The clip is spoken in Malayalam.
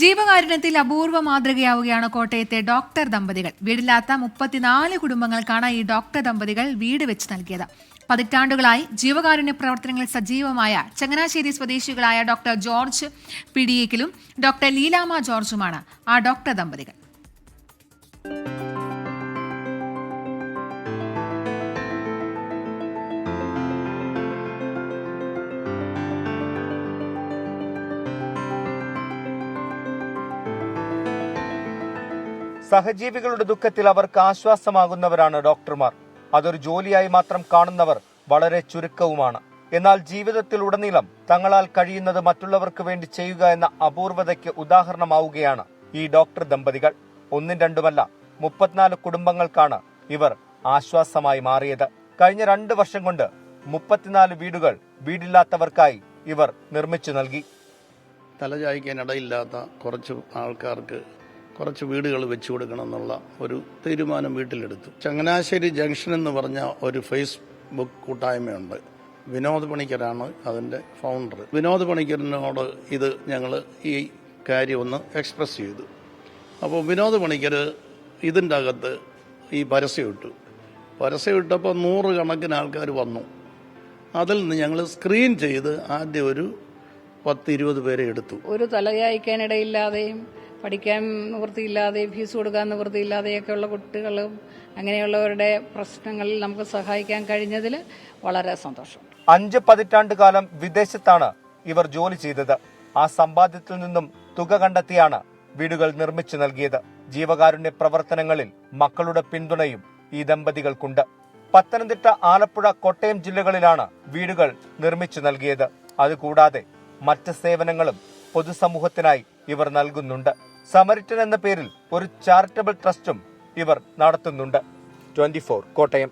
ജീവകാരുണ്യത്തിൽ അപൂർവ മാതൃകയാവുകയാണ് കോട്ടയത്തെ ഡോക്ടർ ദമ്പതികൾ. വീടില്ലാത്ത 34 കുടുംബങ്ങൾക്കാണ് ഈ ഡോക്ടർ ദമ്പതികൾ വീട് വെച്ച് നൽകിയത്. പതിറ്റാണ്ടുകളായി ജീവകാരുണ്യ പ്രവർത്തനങ്ങളിൽ സജീവമായ ചങ്ങനാശ്ശേരി സ്വദേശികളായ ഡോക്ടർ ജോർജ് പിടിയേക്കലും ഡോക്ടർ ലീലാമ്മ ജോർജുമാണ് ആ ഡോക്ടർ ദമ്പതികൾ. സഹജീവികളുടെ ദുഃഖത്തിൽ അവർക്ക് ആശ്വാസമാകുന്നവരാണ് ഡോക്ടർമാർ. അതൊരു ജോലിയായി മാത്രം കാണുന്നവർ വളരെ ചുരുക്കവുമാണ്. എന്നാൽ ജീവിതത്തിൽ ഉടനീളം തങ്ങളാൽ കഴിയുന്നത് മറ്റുള്ളവർക്ക് വേണ്ടി ചെയ്യുക എന്ന അപൂർവതയ്ക്ക് ഉദാഹരണമാവുകയാണ് ഈ ഡോക്ടർ ദമ്പതികൾ. ഒന്നും രണ്ടുമല്ല, 34 കുടുംബങ്ങൾക്കാണ് ഇവർ ആശ്വാസമായി മാറിയത്. കഴിഞ്ഞ 2 വർഷം കൊണ്ട് 34 വീടുകൾ വീടില്ലാത്തവർക്കായി ഇവർ നിർമ്മിച്ചു നൽകി. തലചായ്ക്കാനിടയില്ലാത്ത കുറച്ച് ആൾക്കാർക്ക് കുറച്ച് വീടുകൾ വെച്ചു കൊടുക്കണം എന്നുള്ള ഒരു തീരുമാനം വീട്ടിലെടുത്തു. ചങ്ങനാശ്ശേരി ജംഗ്ഷൻ എന്ന് പറഞ്ഞ ഒരു ഫേസ്ബുക്ക് കൂട്ടായ്മയുണ്ട്. വിനോദ് പണിക്കരാണ് അതിൻ്റെ ഫൗണ്ടർ. വിനോദ് പണിക്കറിനോട് ഇത് ഞങ്ങൾ ഈ കാര്യം ഒന്ന് എക്സ്പ്രസ് ചെയ്തു. അപ്പോൾ വിനോദ് പണിക്കർ ഇതിൻ്റെ അകത്ത് ഈ പരസ്യം ഇട്ടപ്പോൾ 100 കണക്കിന് ആൾക്കാർ വന്നു. അതിൽ നിന്ന് ഞങ്ങൾ സ്ക്രീൻ ചെയ്ത് ആദ്യം ഒരു 10-20 പേരെ എടുത്തു. ഒരു തലചായ്ക്കാനിടയില്ലാതെയും പഠിക്കാൻ നിവൃത്തിയില്ലാതെയും ഫീസ് കൊടുക്കാൻ നിവൃത്തിയില്ലാതെയൊക്കെയുള്ള കുട്ടികളും അങ്ങനെയുള്ളവരുടെ പ്രശ്നങ്ങളിൽ നമുക്ക് സഹായിക്കാൻ കഴിഞ്ഞതിൽ വളരെ സന്തോഷം. 5 പതിറ്റാണ്ട് കാലം വിദേശത്താണ് ഇവർ ജോലി ചെയ്തത്. ആ സമ്പാദ്യത്തിൽ നിന്നും തുക കണ്ടെത്തിയാണ് വീടുകൾ നിർമ്മിച്ചു നൽകിയത്. ജീവകാരുണ്യ പ്രവർത്തനങ്ങളിൽ മക്കളുടെ പിന്തുണയും ഈ ദമ്പതികൾക്കുണ്ട്. പത്തനംതിട്ട, ആലപ്പുഴ, കോട്ടയം ജില്ലകളിലാണ് വീടുകൾ നിർമ്മിച്ചു നൽകിയത്. അതുകൂടാതെ മറ്റ് സേവനങ്ങളും പൊതുസമൂഹത്തിനായി ഇവർ നൽകുന്നുണ്ട്. സമരിറ്റൻ എന്ന പേരിൽ ഒരു ചാരിറ്റബിൾ ട്രസ്റ്റും ഇവർ നടത്തുന്നുണ്ട്. 24 കോട്ടയം.